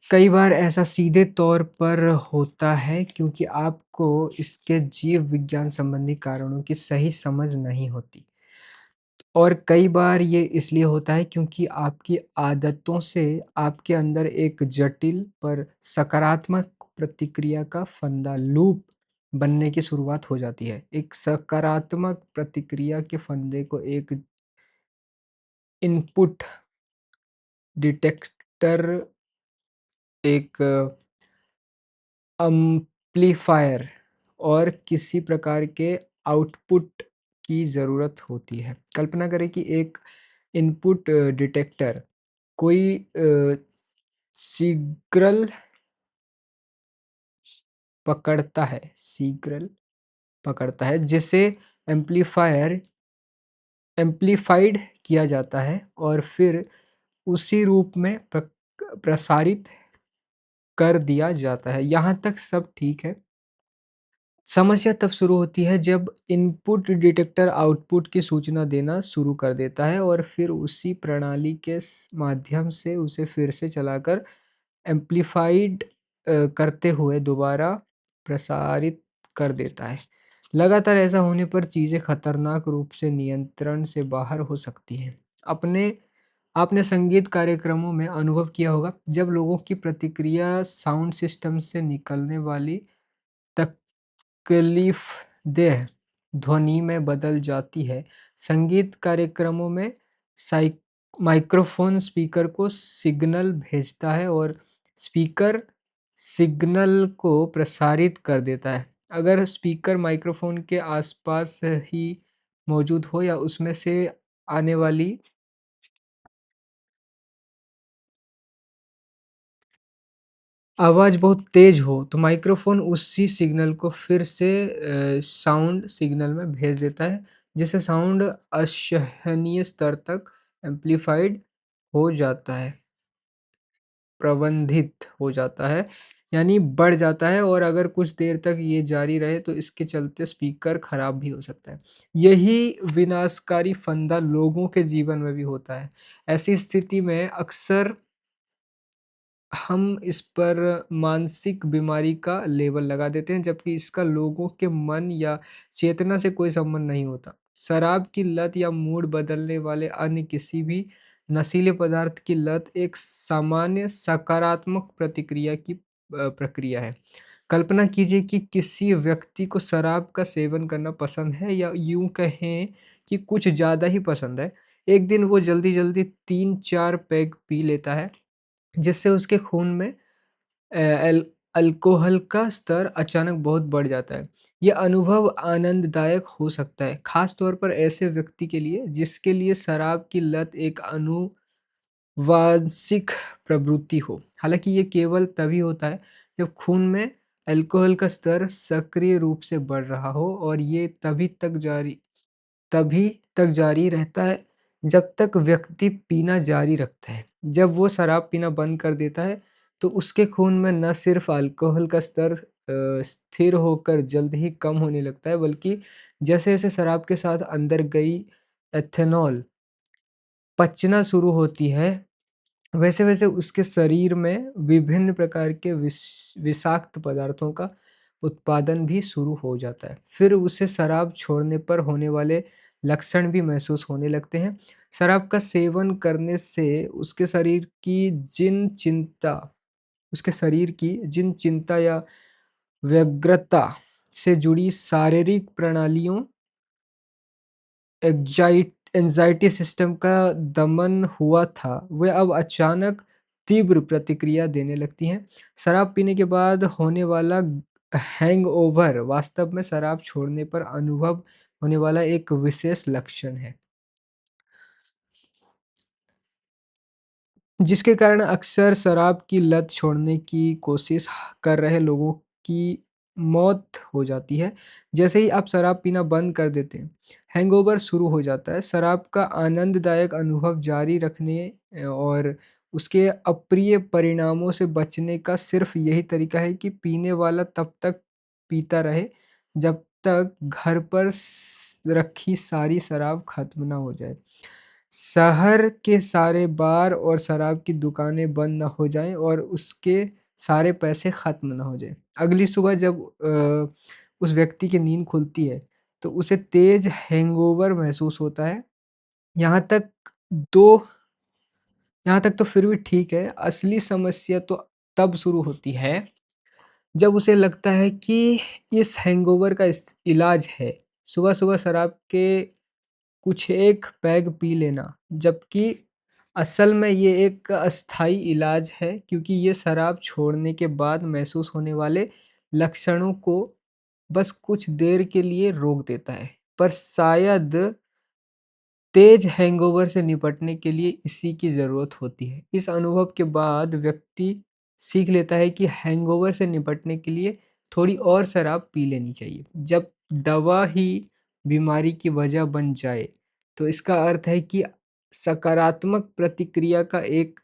कई बार ऐसा सीधे तौर पर होता है क्योंकि आपको इसके जीव विज्ञान संबंधी कारणों की सही समझ नहीं होती। और कई बार ये इसलिए होता है क्योंकि आपकी आदतों से आपके अंदर एक जटिल पर सकारात्मक प्रतिक्रिया का फंदा लूप बनने की शुरुआत हो जाती है। एक सकारात्मक प्रतिक्रिया के फंदे को एक इनपुट डिटेक्टर, एक एम्प्लीफायर और किसी प्रकार के आउटपुट की ज़रूरत होती है। कल्पना करें कि एक इनपुट डिटेक्टर कोई सिग्नल सिग्नल पकड़ता है जिसे एम्प्लीफायर एम्प्लीफाइड किया जाता है और फिर उसी रूप में प्रसारित कर दिया जाता है। यहाँ तक सब ठीक है। समस्या तब शुरू होती है जब इनपुट डिटेक्टर आउटपुट की सूचना देना शुरू कर देता है और फिर उसी प्रणाली के माध्यम से उसे फिर से चलाकर एम्प्लीफाइड करते हुए दोबारा प्रसारित कर देता है। लगातार ऐसा होने पर चीज़ें खतरनाक रूप से नियंत्रण से बाहर हो सकती हैं। अपने आपने संगीत कार्यक्रमों में अनुभव किया होगा जब लोगों की प्रतिक्रिया साउंड सिस्टम से निकलने वाली तकलीफ़देह ध्वनि में बदल जाती है। संगीत कार्यक्रमों में साइक माइक्रोफ़ोन स्पीकर को सिग्नल भेजता है और स्पीकर सिग्नल को प्रसारित कर देता है। अगर स्पीकर माइक्रोफ़ोन के आसपास ही मौजूद हो या उसमें से आने वाली आवाज़ बहुत तेज़ हो, तो माइक्रोफ़ोन उसी सिग्नल को फिर से साउंड सिग्नल में भेज देता है, जिससे साउंड असहनीय स्तर तक एम्प्लीफाइड हो जाता है, प्रबंधित हो जाता है, यानी बढ़ जाता है और अगर कुछ देर तक ये जारी रहे तो इसके चलते स्पीकर खराब भी हो सकता है। यही विनाशकारी फंदा लोगों के जीवन में भी होता है। ऐसी स्थिति में अक्सर हम इस पर मानसिक बीमारी का लेबल लगा देते हैं, जबकि इसका लोगों के मन या चेतना से कोई संबंध नहीं होता। शराब की लत या मूड बदलने वाले अन्य किसी भी नशीले पदार्थ की लत एक सामान्य सकारात्मक प्रतिक्रिया की प्रक्रिया है। कल्पना कीजिए कि किसी व्यक्ति को शराब का सेवन करना पसंद है या यूँ कहें कि कुछ ज़्यादा ही पसंद है। एक दिन वो जल्दी-जल्दी 3-4 पैग पी लेता है। जिससे उसके खून में अल्कोहल का स्तर अचानक बहुत बढ़ जाता है। ये अनुभव आनंददायक हो सकता है, ख़ास तौर पर ऐसे व्यक्ति के लिए जिसके लिए शराब की लत एक आनुवांशिक प्रवृत्ति हो। हालाँकि ये केवल तभी होता है जब खून में अल्कोहल का स्तर सक्रिय रूप से बढ़ रहा हो और ये तभी तक जारी रहता है जब तक व्यक्ति पीना जारी रखता है। जब वो शराब पीना बंद कर देता है, तो उसके खून में न सिर्फ अल्कोहल का स्तर स्थिर होकर जल्द ही कम होने लगता है, बल्कि जैसे-जैसे शराब के साथ अंदर गई एथेनॉल पचना शुरू होती है, वैसे-वैसे उसके शरीर में विभिन्न प्रकार के विषाक्त पदार्थों का उत्पादन भी शुरू हो जाता है। फिर उसे शराब छोड़ने पर होने वाले लक्षण भी महसूस होने लगते हैं। शराब का सेवन करने से उसके शरीर की जिन चिंता या व्यग्रता से जुड़ी शारीरिक प्रणालियों एंग्ज़ायटी सिस्टम का दमन हुआ था, वे अब अचानक तीव्र प्रतिक्रिया देने लगती हैं। शराब पीने के बाद होने वाला हैंगओवर वास्तव में शराब छोड़ने पर अनुभव होने वाला एक विशेष लक्षण है। जिसके कारण अक्सर शराब की लत छोड़ने की कोशिश कर रहे लोगों की मौत हो जाती है। जैसे ही आप शराब पीना बंद कर देते हैं, हैंगओवर शुरू हो जाता है। शराब का आनंददायक अनुभव जारी रखने और उसके अप्रिय परिणामों से बचने का सिर्फ़ यही तरीका है कि पीने वाला तब तक पीता रहे, जब तक घर पर रखी सारी शराब खत्म ना हो जाए। शहर के सारे बार और शराब की दुकानें बंद ना हो जाएँ और उसके सारे पैसे ख़त्म ना हो जाएँ। अगली सुबह जब उस व्यक्ति की नींद खुलती है, तो उसे तेज़ हैंगओवर महसूस होता है। यहाँ तक दो यहाँ तक तो फिर भी ठीक है, असली समस्या तो तब शुरू होती है, जब उसे लगता है कि इस हैंगओवर का इस इलाज है, सुबह-सुबह शराब के कुछ एक पैग पी लेना, जबकि असल में ये एक अस्थायी इलाज है क्योंकि ये शराब छोड़ने के बाद महसूस होने वाले लक्षणों को बस कुछ देर के लिए रोक देता है। पर शायद तेज हैंगओवर से निपटने के लिए इसी की ज़रूरत होती है। इस अनुभव के बाद व्यक्ति सीख लेता है कि हैंगओवर से निपटने के लिए थोड़ी और शराब पी लेनी चाहिए। जब दवा ही बीमारी की वजह बन जाए, तो इसका अर्थ है कि सकारात्मक प्रतिक्रिया का एक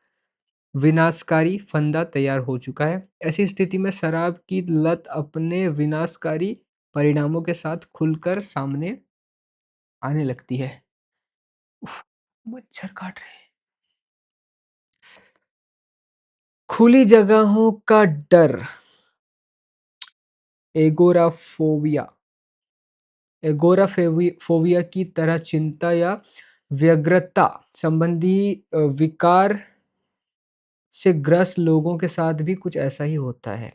विनाशकारी फंदा तैयार हो चुका है। ऐसी स्थिति में शराब की लत अपने विनाशकारी परिणामों के साथ खुलकर सामने आने लगती है। उफ़! मच्छर काट रहे हैं। खुली जगहों का डर, एगोराफोबिया फोबिया की तरह चिंता या व्यग्रता संबंधी विकार से ग्रस्त लोगों के साथ भी कुछ ऐसा ही होता है।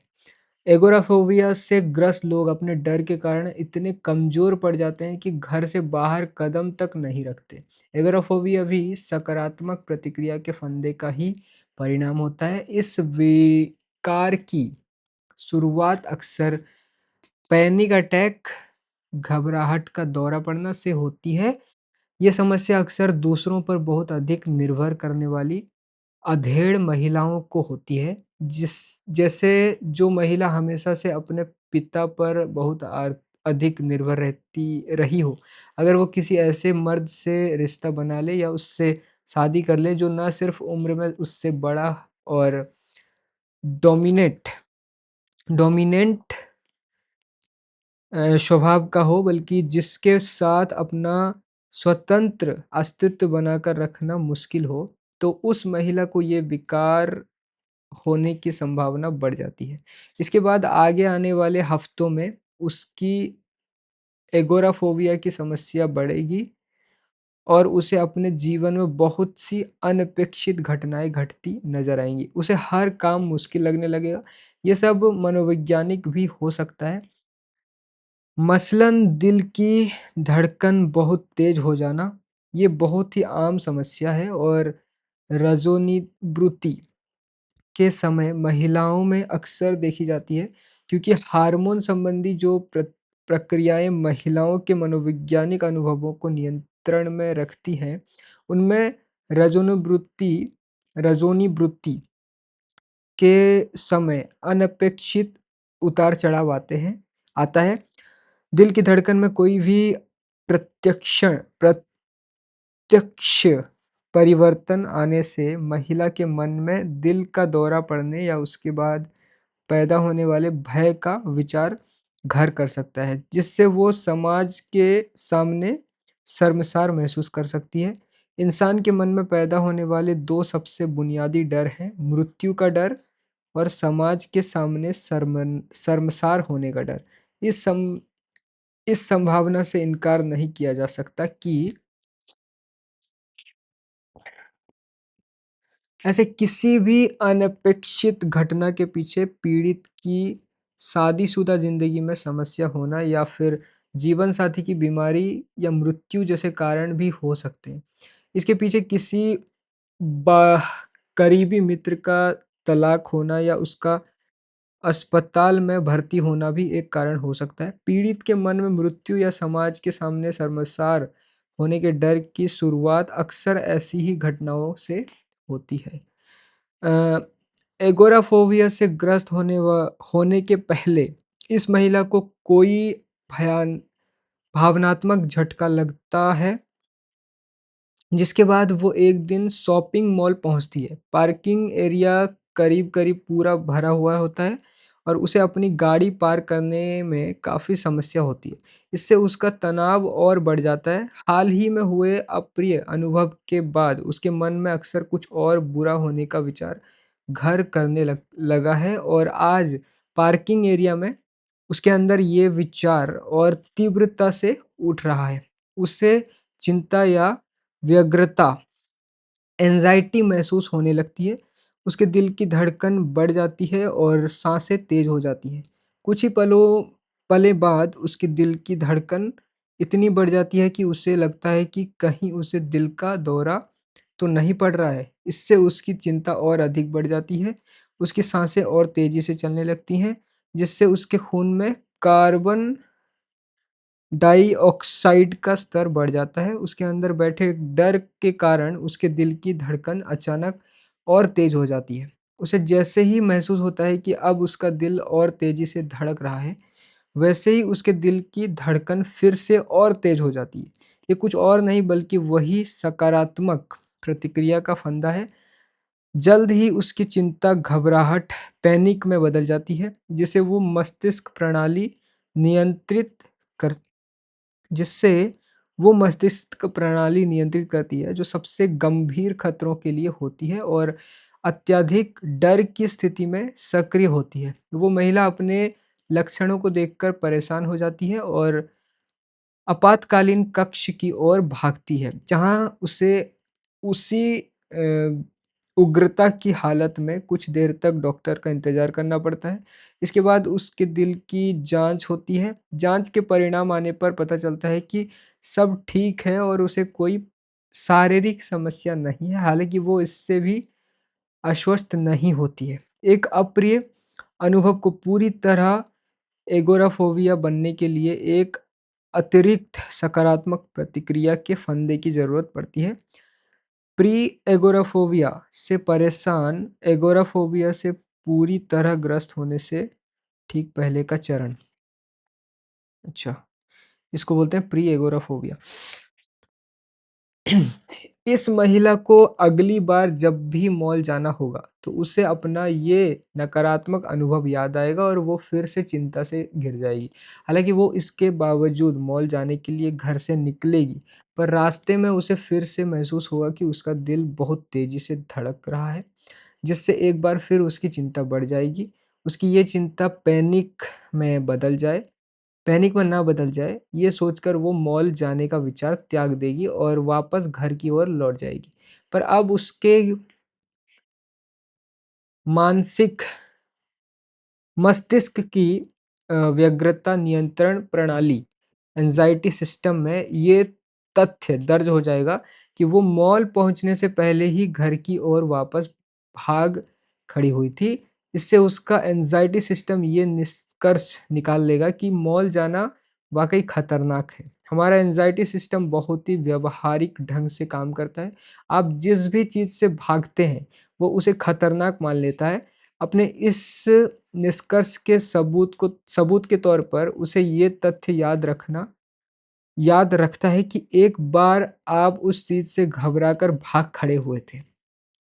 एगोराफोबिया से ग्रस्त लोग अपने डर के कारण इतने कमज़ोर पड़ जाते हैं कि घर से बाहर कदम तक नहीं रखते। एगोराफोबिया भी सकारात्मक प्रतिक्रिया के फंदे का ही परिणाम होता है। इस विकार की शुरुआत अक्सर पैनिक अटैक, घबराहट का दौरा पड़ना से होती है। ये समस्या अक्सर दूसरों पर बहुत अधिक निर्भर करने वाली अधेड़ महिलाओं को होती है, जिस जैसे जो महिला हमेशा से अपने पिता पर बहुत अधिक निर्भर रहती रही हो। अगर वो किसी ऐसे मर्द से रिश्ता बना ले या उससे शादी कर ले जो ना सिर्फ़ उम्र में उससे बड़ा और डोमिनेट डोमिनेंट स्वभाव का हो बल्कि जिसके साथ अपना स्वतंत्र अस्तित्व बनाकर रखना मुश्किल हो, तो उस महिला को ये विकार होने की संभावना बढ़ जाती है। इसके बाद आगे आने वाले हफ्तों में उसकी एगोराफोबिया की समस्या बढ़ेगी और उसे अपने जीवन में बहुत सी अनपेक्षित घटनाएँ घटती नज़र आएँगी। उसे हर काम मुश्किल लगने लगेगा। ये सब मनोवैज्ञानिक भी हो सकता है। मसलन दिल की धड़कन बहुत तेज़ हो जाना, ये बहुत ही आम समस्या है और रजोनिवृत्ति के समय महिलाओं में अक्सर देखी जाती है क्योंकि हार्मोन संबंधी जो प्रक्रियाएँ महिलाओं के मनोवैज्ञानिक अनुभवों को नियंत्रण में रखती हैं, उनमें रजोनिवृत्ति रजोनिवृत्ति के समय अनपेक्षित उतार-चढ़ाव आता है। दिल की धड़कन में कोई भी प्रत्यक्षण प्रत्यक्ष परिवर्तन आने से महिला के मन में दिल का दौरा पड़ने या उसके बाद पैदा होने वाले भय का विचार घर कर सकता है, जिससे वो समाज के सामने शर्मसार महसूस कर सकती है। इंसान के मन में पैदा होने वाले 2 सबसे बुनियादी डर हैं, मृत्यु का डर और समाज के सामने शर्मसार होने का डर। इस सम इस संभावना से इनकार नहीं किया जा सकता कि ऐसे किसी भी अनपेक्षित घटना के पीछे पीड़ित की शादीशुदा ज़िंदगी में समस्या होना या फिर जीवनसाथी की बीमारी या मृत्यु जैसे कारण भी हो सकते हैं। इसके पीछे किसी बा करीबी मित्र का तलाक होना या उसका अस्पताल में भर्ती होना भी एक कारण हो सकता है। पीड़ित के मन में मृत्यु या समाज के सामने शर्मसार होने के डर की शुरुआत अक्सर ऐसी ही घटनाओं से होती है। अ, एगोराफोबिया से ग्रस्त होने के पहले इस महिला को कोई भयान भावनात्मक झटका लगता है, जिसके बाद वो एक दिन शॉपिंग मॉल पहुँचती है। पार्किंग एरिया करीब-करीब पूरा भरा हुआ होता है और उसे अपनी गाड़ी पार करने में काफ़ी समस्या होती है। इससे उसका तनाव और बढ़ जाता है। हाल ही में हुए अप्रिय अनुभव के बाद उसके मन में अक्सर कुछ और बुरा होने का विचार घर करने लगा है और आज पार्किंग एरिया में उसके अंदर ये विचार और तीव्रता से उठ रहा है। उसे चिंता या व्यग्रता, एंग्ज़ायटी महसूस होने लगती है। उसके दिल की धड़कन बढ़ जाती है और साँसें तेज़ हो जाती हैं। कुछ ही पलें बाद उसके दिल की धड़कन इतनी बढ़ जाती है कि उसे लगता है कि कहीं उसे दिल का दौरा तो नहीं पड़ रहा है। इससे उसकी चिंता और अधिक बढ़ जाती है। उसकी साँसें और तेज़ी से चलने लगती हैं, जिससे उसके खून में कार्बन डाइऑक्साइड का स्तर बढ़ जाता है। उसके अंदर बैठे डर के कारण उसके दिल की धड़कन अचानक और तेज़ हो जाती है। उसे जैसे ही महसूस होता है कि अब उसका दिल और तेज़ी से धड़क रहा है, वैसे ही उसके दिल की धड़कन फिर से और तेज़ हो जाती है। ये कुछ और नहीं बल्कि वही सकारात्मक प्रतिक्रिया का फंदा है। जल्द ही उसकी चिंता घबराहट, पैनिक में बदल जाती है, जिसे वो मस्तिष्क प्रणाली नियंत्रित कर जिससे वो मस्तिष्क प्रणाली नियंत्रित करती है, जो सबसे गंभीर खतरों के लिए होती है और अत्यधिक डर की स्थिति में सक्रिय होती है। वो महिला अपने लक्षणों को देखकर परेशान हो जाती है और आपातकालीन कक्ष की ओर भागती है, जहाँ उसे उसी उग्रता की हालत में कुछ देर तक डॉक्टर का इंतज़ार करना पड़ता है। इसके बाद उसके दिल की जाँच होती है। जाँच के परिणाम आने पर पता चलता है कि सब ठीक है और उसे कोई शारीरिक समस्या नहीं है, हालाँकि वो इससे भी आश्वस्त नहीं होती है। एक अप्रिय अनुभव को पूरी तरह एगोराफोबिया बनने के लिए एक अतिरिक्त सकारात्मक प्रतिक्रिया के फंदे की ज़रूरत पड़ती है। प्री एगोराफोबिया से परेशान एगोराफोबिया से पूरी तरह ग्रस्त होने से ठीक पहले का चरण। अच्छा, इसको बोलते हैं प्री एगोराफोबिया। इस महिला को अगली बार जब भी मॉल जाना होगा, तो उसे अपना ये नकारात्मक अनुभव याद आएगा और वो फिर से चिंता से घिर जाएगी। हालाँकि वो इसके बावजूद मॉल जाने के लिए घर से निकलेगी, पर रास्ते में उसे फिर से महसूस होगा कि उसका दिल बहुत तेज़ी से धड़क रहा है, जिससे एक बार फिर उसकी चिंता बढ़ जाएगी। उसकी ये चिंता में बदल जाए पैनिक में ना बदल जाए, ये सोचकर वो मॉल जाने का विचार त्याग देगी और वापस घर की ओर लौट जाएगी। पर अब उसके मानसिक मस्तिष्क की व्यग्रता नियंत्रण प्रणाली एंजाइटी सिस्टम में ये तथ्य दर्ज हो जाएगा कि वो मॉल पहुंचने से पहले ही घर की ओर वापस भाग खड़ी हुई थी। इससे उसका एंजाइटी सिस्टम ये निष्कर्ष निकाल लेगा कि मॉल जाना वाकई खतरनाक है। हमारा एंजाइटी सिस्टम बहुत ही व्यवहारिक ढंग से काम करता है। आप जिस भी चीज़ से भागते हैं, वो उसे खतरनाक मान लेता है। अपने इस निष्कर्ष के सबूत के तौर पर उसे ये तथ्य याद रखता है कि एक बार आप उस चीज़ से घबराकर भाग खड़े हुए थे।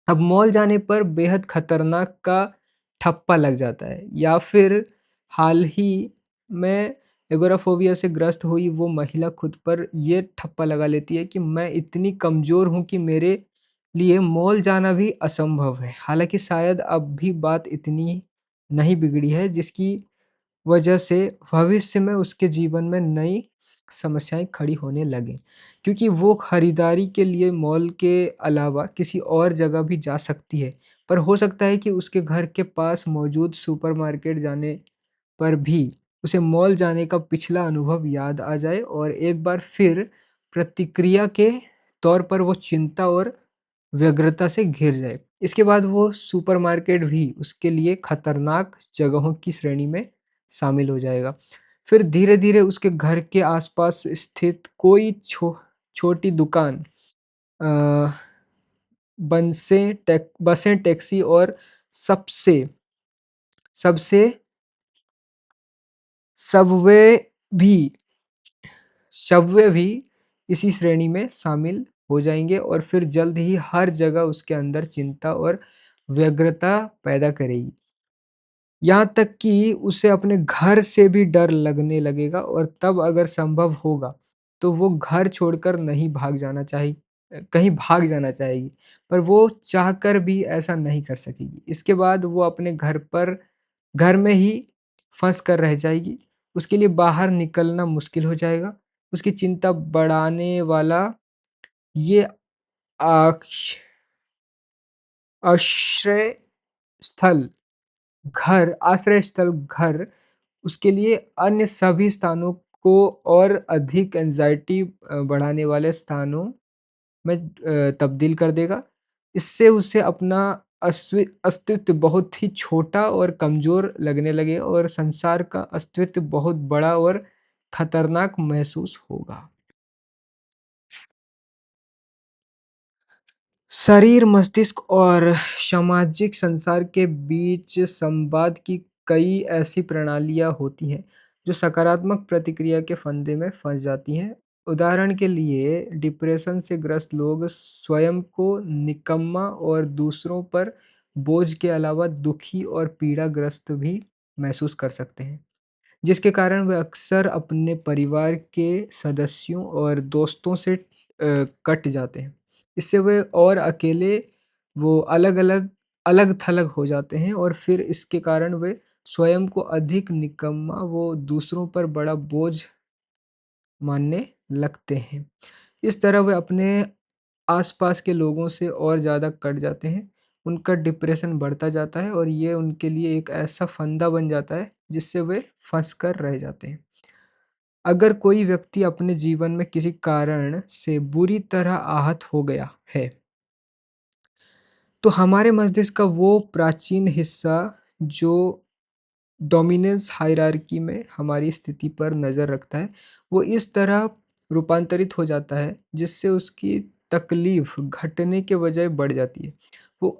अब मॉल जाने पर बेहद खतरनाक का ठप्पा लग जाता है या फिर हाल ही में एगोराफोबिया से ग्रस्त हुई वो महिला खुद पर ये ठप्पा लगा लेती है कि मैं इतनी कमज़ोर हूँ कि मेरे लिए मॉल जाना भी असंभव है। हालाँकि शायद अब भी बात इतनी नहीं बिगड़ी है जिसकी वजह से भविष्य में उसके जीवन में नई समस्याएँ खड़ी होने लगें। क्योंकि वो खरीदारी के लिए मॉल के अलावा किसी और जगह भी जा सकती है, पर हो सकता है कि उसके घर के पास मौजूद सुपरमार्केट जाने पर भी उसे मॉल जाने का पिछला अनुभव याद आ जाए और एक बार फिर प्रतिक्रिया के तौर पर वो चिंता और व्यग्रता से घिर जाए। इसके बाद वो सुपरमार्केट भी उसके लिए खतरनाक जगहों की श्रेणी में शामिल हो जाएगा। फिर धीरे-धीरे उसके घर के आस-पास स्थित कोई छोटी दुकान अ, बसें, टैक्सी और सबसे सबसे सबवे भी सबवे भी इसी श्रेणी में शामिल हो जाएँगे और फिर जल्द ही हर जगह उसके अंदर चिंता और व्यग्रता पैदा करेगी। यहाँ तक कि उसे अपने घर से भी डर लगने लगेगा और तब अगर संभव होगा, तो वो घर छोड़कर नहीं भाग जाना कहीं भाग जाना चाहेगी, पर वो चाहकर भी ऐसा नहीं कर सकेगी। इसके बाद वो अपने घर में ही फँस कर रह जाएगी। उसके लिए बाहर निकलना मुश्किल हो जाएगा। उसकी चिंता बढ़ाने वाला ये आक्ष आश्रय स्थल आश्रय स्थल घर उसके लिए अन्य सभी स्थानों को और अधिक एंग्ज़ायटी बढ़ाने वाले स्थानों में तब्दील कर देगा। इससे उसे अपना अस्तित्व बहुत ही छोटा और कमज़ोर लगने लगेगा और संसार का अस्तित्व बहुत बड़ा और खतरनाक महसूस होगा। शरीर, मस्तिष्क और सामाजिक संसार के बीच संवाद की कई ऐसी प्रणालियाँ होती हैं, जो सकारात्मक प्रतिक्रिया के फंदे में फँस जाती हैं। उदाहरण के लिए, डिप्रेशन से ग्रस्त लोग स्वयं को निकम्मा और दूसरों पर बोझ के अलावा दुखी और पीड़ाग्रस्त भी महसूस कर सकते हैं। जिसके कारण वे अक्सर अपने परिवार के सदस्यों और दोस्तों से कट जाते हैं। इससे वे और अकेले वो अलग-थलग हो जाते हैं और फिर इसके कारण वे स्वयं को अधिक निकम्मा वो दूसरों पर बड़ा बोझ मानने लगते हैं। इस तरह वे अपने आस-पास के लोगों से और ज़्यादा कट जाते हैं। उनका डिप्रेशन बढ़ता जाता है और ये उनके लिए एक ऐसा फंदा बन जाता है, जिससे वे फँस कर रह जाते हैं। अगर कोई व्यक्ति अपने जीवन में किसी कारण से बुरी तरह आहत हो गया है, तो हमारे मस्तिष्क का वो प्राचीन हिस्सा जो डोमिनेंस हायरार्की में हमारी स्थिति पर नज़र रखता है, वो इस तरह रूपांतरित हो जाता है, जिससे उसकी तकलीफ़ घटने के बजाय बढ़ जाती है। वो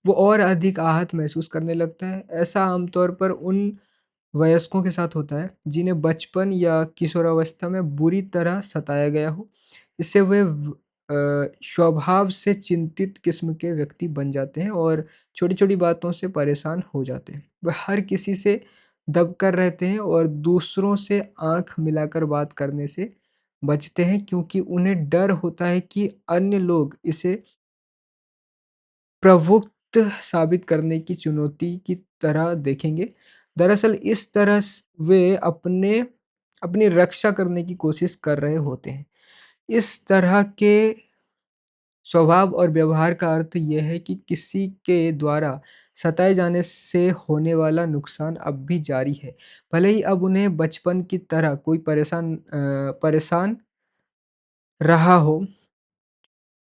वो और अधिक आहत महसूस करने लगता है। ऐसा आमतौर पर उन वयस्कों के साथ होता है, जिन्हें बचपन या किशोरावस्था में बुरी तरह सताया गया हो। इससे वे स्वभाव से चिंतित किस्म के व्यक्ति बन जाते हैं और छोटी-छोटी बातों से परेशान हो जाते हैं। वे हर किसी से दबकर रहते हैं और दूसरों से आँख मिलाकर बात करने से बचते हैं, क्योंकि उन्हें डर होता है कि अन्य लोग इसे प्रवुक्त साबित करने की चुनौती की तरह देखेंगे। दरअसल इस तरह वे अपनी रक्षा करने की कोशिश कर रहे होते हैं। इस तरह के स्वभाव और व्यवहार का अर्थ ये है कि किसी के द्वारा सताए जाने से होने वाला नुकसान अब भी जारी है। भले ही अब उन्हें बचपन की तरह कोई परेशान रहा हो,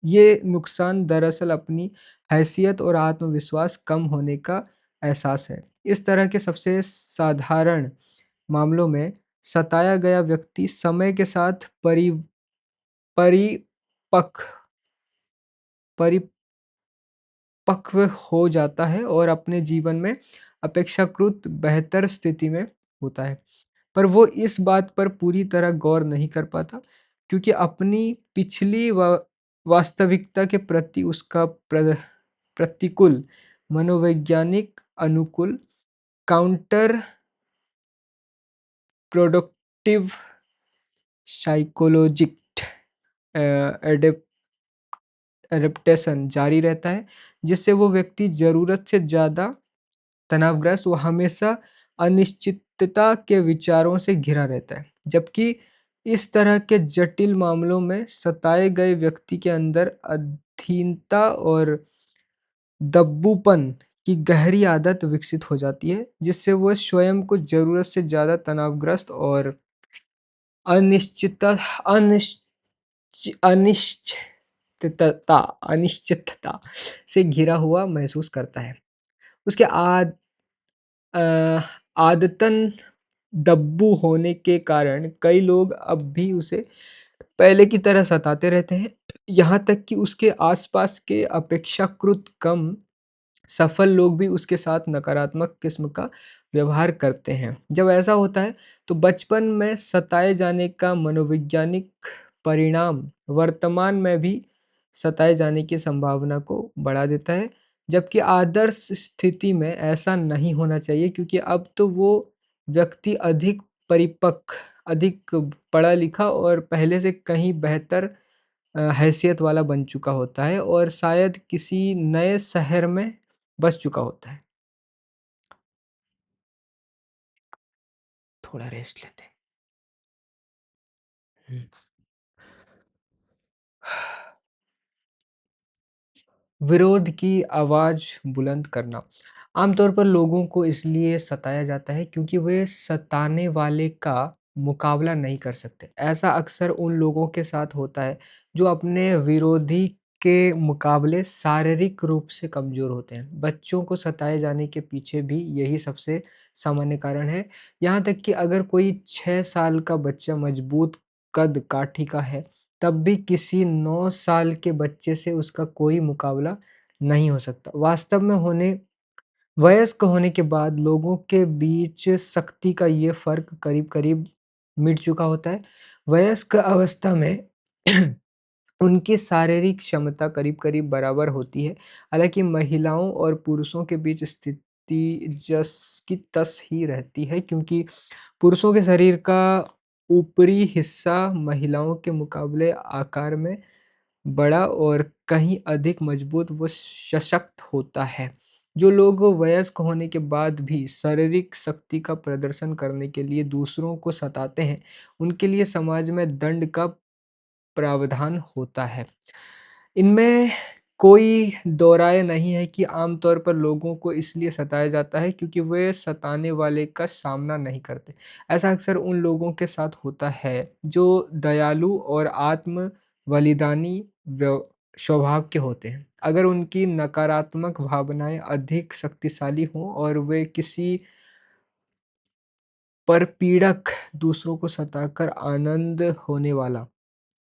ये नुकसान दरअसल अपनी हैसियत और आत्मविश्वास कम होने का एहसास है। इस तरह के सबसे साधारण मामलों में सताया गया व्यक्ति समय के साथ परिपक्व परिपक्व हो जाता है और अपने जीवन में अपेक्षाकृत बेहतर स्थिति में होता है। पर वो इस बात पर पूरी तरह गौर नहीं कर पाता, क्योंकि अपनी पिछली वास्तविकता के प्रति उसका प्रतिकूल मनोवैज्ञानिक अनुकूल काउंटर प्रोडक्टिव साइकोलॉजिस्ट एडेप्टेशन जारी रहता है, जिससे वो व्यक्ति ज़रूरत से ज़्यादा तनावग्रस्त वो हमेशा अनिश्चितता के विचारों से घिरा रहता है। जबकि इस तरह के जटिल मामलों में सताए गए व्यक्ति के अंदर अधीनता और दब्बूपन की गहरी आदत विकसित हो जाती है, जिससे वो स्वयं को ज़रूरत से ज़्यादा तनावग्रस्त और अनिश्चित अनिश्चितता अनिश्चितता से घिरा हुआ महसूस करता है। उसके अ, आदतन दब्बू होने के कारण कई लोग अब भी उसे पहले की तरह सताते रहते हैं, यहाँ तक कि उसके आसपास के अपेक्षाकृत कम सफल लोग भी उसके साथ नकारात्मक किस्म का व्यवहार करते हैं। जब ऐसा होता है, तो बचपन में सताए जाने का मनोवैज्ञानिक परिणाम वर्तमान में भी सताए जाने की संभावना को बढ़ा देता है, जबकि आदर्श स्थिति में ऐसा नहीं होना चाहिए क्योंकि अब तो वो व्यक्ति अधिक परिपक्व, अधिक पढ़ा-लिखा और पहले से कहीं बेहतर हैसियत वाला बन चुका होता है और शायद किसी नए शहर में बस चुका होता है। थोड़ा रेस्ट लेते हैं। हुँ। विरोध की आवाज़ बुलंद करना। आमतौर पर लोगों को इसलिए सताया जाता है क्योंकि वे सताने वाले का मुकाबला नहीं कर सकते। ऐसा अक्सर उन लोगों के साथ होता है जो अपने विरोधी के मुकाबले शारीरिक रूप से कमज़ोर होते हैं। बच्चों को सताए जाने के पीछे भी यही सबसे सामान्य कारण है। यहाँ तक कि अगर कोई 6 साल का बच्चा मज़बूत कद-काठी का है तब भी किसी 9 साल के बच्चे से उसका कोई मुकाबला नहीं हो सकता। वास्तव में वयस्क होने के बाद लोगों के बीच शक्ति का ये फ़र्क करीब-करीब मिट चुका होता है। वयस्क अवस्था में उनकी शारीरिक क्षमता करीब-करीब बराबर होती है। हालाँकि महिलाओं और पुरुषों के बीच स्थिति जस की तस ही रहती है क्योंकि पुरुषों के शरीर का ऊपरी हिस्सा महिलाओं के मुकाबले आकार में बड़ा और कहीं अधिक मजबूत व सशक्त होता है। जो लोग वयस्क होने के बाद भी शारीरिक शक्ति का प्रदर्शन करने के लिए दूसरों को सताते हैं, उनके लिए समाज में दंड का प्रावधान होता है। इनमें कोई दो राय नहीं है कि आम तौर पर लोगों को इसलिए सताया जाता है क्योंकि वे सताने वाले का सामना नहीं करते। ऐसा अक्सर उन लोगों के साथ होता है जो दयालु और आत्म बलिदानी स्वभाव के होते हैं। अगर उनकी नकारात्मक भावनाएँ अधिक शक्तिशाली हों और वे किसी परपीड़क दूसरों को सताकर आनंद होने वाला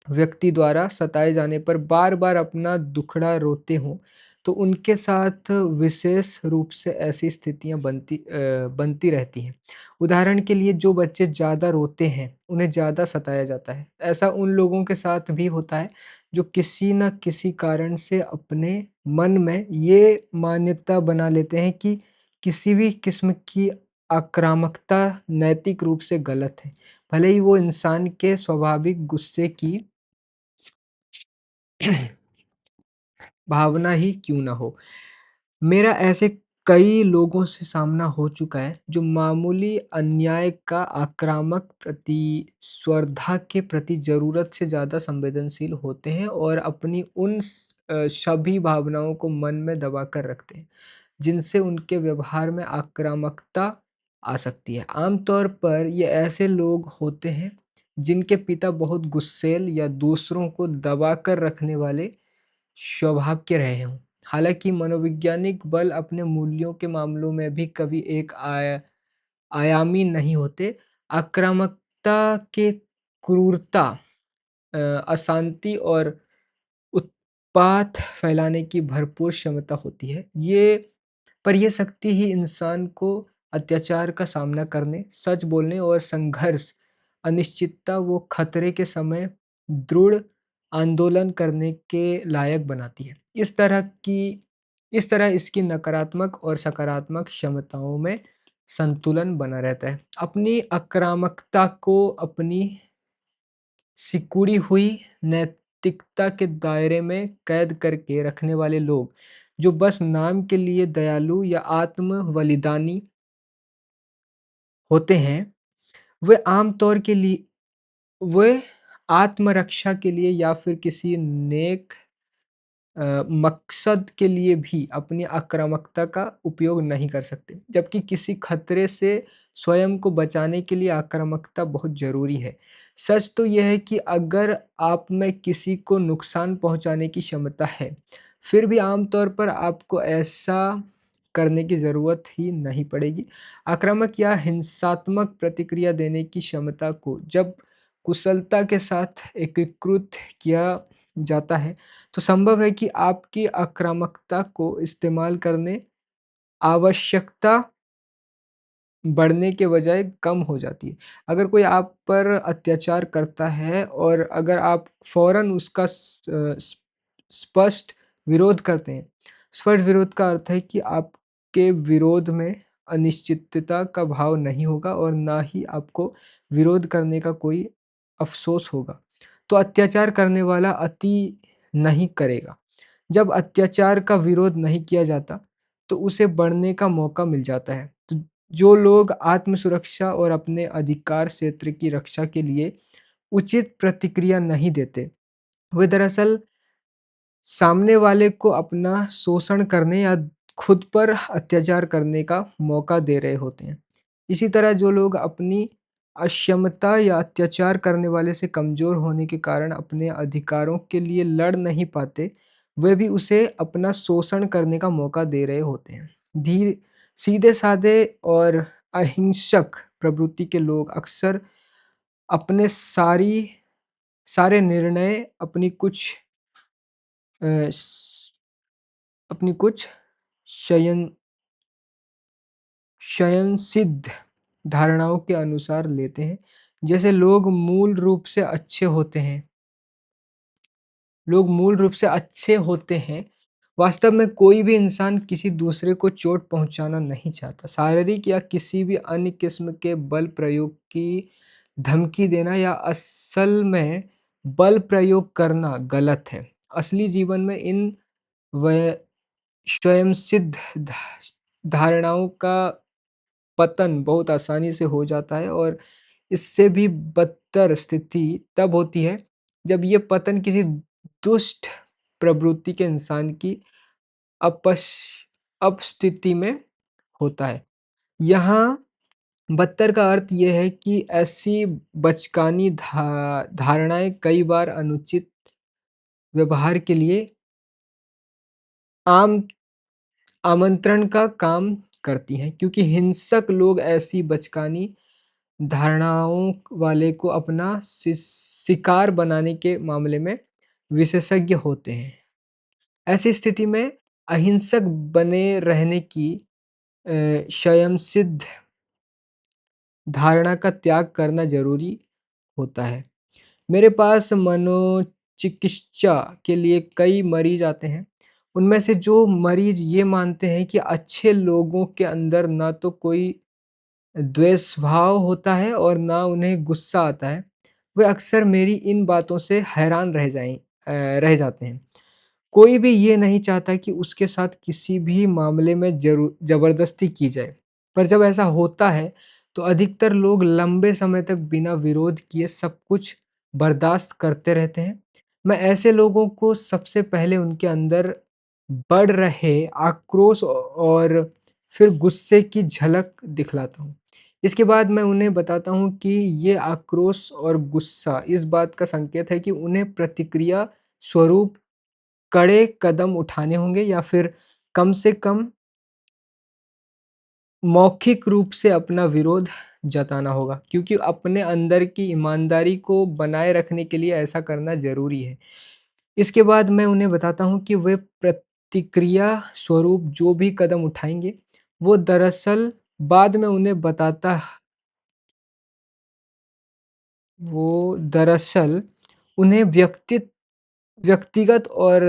व्यक्ति द्वारा सताए जाने पर बार-बार अपना दुखड़ा रोते हों, तो उनके साथ विशेष रूप से ऐसी स्थितियाँ बनती रहती हैं। उदाहरण के लिए जो बच्चे ज़्यादा रोते हैं, उन्हें ज़्यादा सताया जाता है। ऐसा उन लोगों के साथ भी होता है, जो किसी न किसी कारण से अपने मन में ये मान्यता बना लेते हैं कि किसी भी किस्म की आक्रामकता नैतिक रूप से गलत है। भले ही वो इंसान के स्वाभाविक गुस्से की भावना ही क्यों ना हो। मेरा ऐसे कई लोगों से सामना हो चुका है जो मामूली अन्याय का आक्रामक प्रतिस्पर्धा के प्रति ज़रूरत से ज़्यादा संवेदनशील होते हैं और अपनी उन सभी भावनाओं को मन में दबाकर रखते हैं, जिनसे उनके व्यवहार में आक्रामकता आ सकती है। आम तौर पर ये ऐसे लोग होते हैं जिनके पिता बहुत गुस्सैल या दूसरों को दबाकर रखने वाले स्वभाव के रहे हों। हालाँकि मनोवैज्ञानिक बल अपने मूल्यों के मामलों में भी कभी एक आयामी नहीं होते। आक्रामकता के क्रूरता, अशांति और उत्पात फैलाने की भरपूर क्षमता होती है। ये शक्ति ही इंसान को अत्याचार का सामना करने, सच बोलने और संघर्ष, अनिश्चितता व खतरे के समय दृढ़ आंदोलन करने के लायक बनाती है। इस तरह इसकी नकारात्मक और सकारात्मक क्षमताओं में संतुलन बना रहता है। अपनी आक्रामकता को अपनी सिकुड़ी हुई नैतिकता के दायरे में कैद करके रखने वाले लोग, जो बस नाम के लिए दयालु या आत्म बलिदानी होते हैं, वे आम तौर के लिए वे आत्मरक्षा के लिए या फिर किसी नेक मकसद के लिए भी अपनी आक्रामकता का उपयोग नहीं कर सकते। जबकि किसी खतरे से स्वयं को बचाने के लिए आक्रामकता बहुत ज़रूरी है। सच तो यह है कि अगर आप में किसी को नुकसान पहुँचाने की क्षमता है, फिर भी आम तौर पर आपको ऐसा करने की ज़रूरत ही नहीं पड़ेगी। आक्रामक या हिंसात्मक प्रतिक्रिया देने की क्षमता को जब कुशलता के साथ एकीकृत किया जाता है, तो संभव है कि आपकी आक्रामकता को इस्तेमाल करने आवश्यकता बढ़ने के बजाय कम हो जाती है। अगर कोई आप पर अत्याचार करता है और अगर आप फ़ौरन उसका स्पष्ट विरोध करते हैं, स्पष्ट विरोध का अर्थ है कि आपके विरोध में अनिश्चितता का भाव नहीं होगा और ना ही आपको विरोध करने का कोई अफ़सोस होगा। तो अत्याचार करने वाला अति नहीं करेगा। जब अत्याचार का विरोध नहीं किया जाता, तो उसे बढ़ने का मौका मिल जाता है। तो जो लोग आत्म सुरक्षा और अपने अधिकार क्षेत्र की रक्षा के लिए उचित प्रतिक्रिया नहीं देते, वे दरअसल सामने वाले को अपना शोषण करने या खुद पर अत्याचार करने का मौका दे रहे होते हैं। इसी तरह जो लोग अपनी अक्षमता या अत्याचार करने वाले से कमज़ोर होने के कारण अपने अधिकारों के लिए लड़ नहीं पाते, वे भी उसे अपना शोषण करने का मौका दे रहे होते हैं। सीधे-साधे और अहिंसक प्रवृत्ति के लोग अक्सर अपने सारे निर्णय अ, स अपनी कुछ शयन शयनसिद्ध धारणाओं के अनुसार लेते हैं। जैसे लोग मूल रूप से अच्छे होते हैं। वास्तव में कोई भी इंसान किसी दूसरे को चोट पहुँचाना नहीं चाहता। शारीरिक या किसी भी अन्य किस्म के बल प्रयोग की धमकी देना या असल में बल प्रयोग करना गलत है। असली जीवन में इन व स्वयंसिद्ध धारणाओं का पतन बहुत आसानी से हो जाता है और इससे भी बदतर स्थिति तब होती है जब ये पतन किसी दुष्ट प्रवृत्ति के इंसान की अपश अपस्थिति में होता है। यहाँ बदतर का अर्थ ये है कि ऐसी बचकानी धारणाएँ कई बार अनुचित व्यवहार के लिए आम आमंत्रण का काम करती हैं क्योंकि हिंसक लोग ऐसी बचकानी धारणाओं वाले को अपना शिकार बनाने के मामले में विशेषज्ञ होते हैं। ऐसी स्थिति में अहिंसक बने रहने की स्वयंसिद्ध धारणा का त्याग करना ज़रूरी होता है। मेरे पास मनोचिकित्सा के लिए कई मरीज़ आते हैं। उनमें से जो मरीज़ ये मानते हैं कि अच्छे लोगों के अंदर ना तो कोई द्वेष भाव होता है और ना उन्हें गुस्सा आता है, वे अक्सर मेरी इन बातों से हैरान रह जाते हैं। कोई भी ये नहीं चाहता कि उसके साथ किसी भी मामले में ज़बरदस्ती की जाए, पर जब ऐसा होता है, तो अधिकतर लोग लंबे समय तक बिना विरोध किए सब कुछ बर्दाश्त करते रहते हैं। मैं ऐसे लोगों को सबसे पहले उनके अंदर बढ़ रहे आक्रोश और फिर गुस्से की झलक दिखलाता हूँ। इसके बाद मैं उन्हें बताता हूँ कि ये आक्रोश और गुस्सा इस बात का संकेत है कि उन्हें प्रतिक्रिया स्वरूप कड़े कदम उठाने होंगे या फिर कम से कम मौखिक रूप से अपना विरोध जताना होगा क्योंकि अपने अंदर की ईमानदारी को बनाए रखने के लिए ऐसा करना ज़रूरी है। इसके बाद मैं उन्हें बताता हूँ कि वे प्रतिक्रिया स्वरूप जो भी कदम उठाएँगे, वो दरअसल बाद में उन्हें बताता वो दरअसल उन्हें व्यक्तिगत और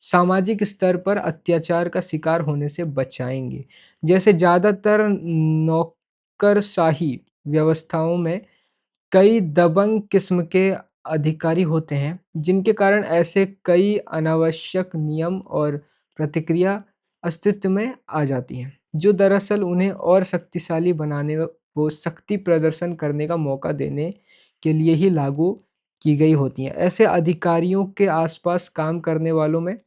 सामाजिक स्तर पर अत्याचार का शिकार होने से बचाएँगे। जैसे ज़्यादातर नौकरशाही व्यवस्थाओं में कई दबंग किस्म के अधिकारी होते हैं, जिनके कारण ऐसे कई अनावश्यक नियम और प्रतिक्रिया अस्तित्व में आ जाती हैं, जो दरअसल उन्हें और शक्तिशाली बनाने वो शक्ति प्रदर्शन करने का मौका देने के लिए ही लागू की गई होती हैं। ऐसे अधिकारियों के आसपास काम करने वालों में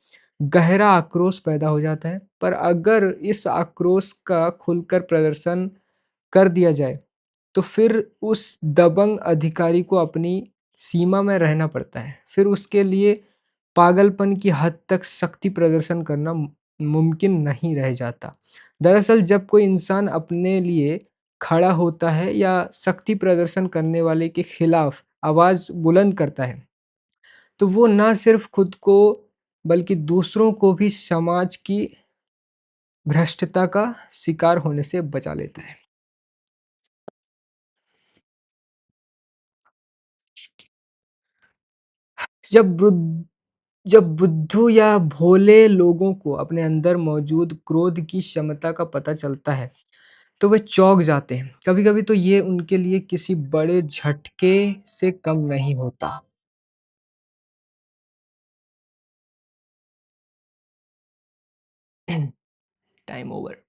गहरा आक्रोश पैदा हो जाता है, पर अगर इस आक्रोश का खुलकर प्रदर्शन कर दिया जाए, तो फिर उस दबंग अधिकारी को अपनी सीमा में रहना पड़ता है। फिर उसके लिए पागलपन की हद तक शक्ति प्रदर्शन करना मुमकिन नहीं रह जाता। दरअसल जब कोई इंसान अपने लिए खड़ा होता है या शक्ति प्रदर्शन करने वाले के खिलाफ आवाज़ बुलंद करता है, तो वो ना सिर्फ खुद को बल्कि दूसरों को भी समाज की भ्रष्टता का शिकार होने से बचा लेता है। जब जब बुद्धू या भोले लोगों को अपने अंदर मौजूद क्रोध की क्षमता का पता चलता है, तो वे चौंक जाते हैं। कभी-कभी तो ये उनके लिए किसी बड़े झटके से कम नहीं होता। Time over.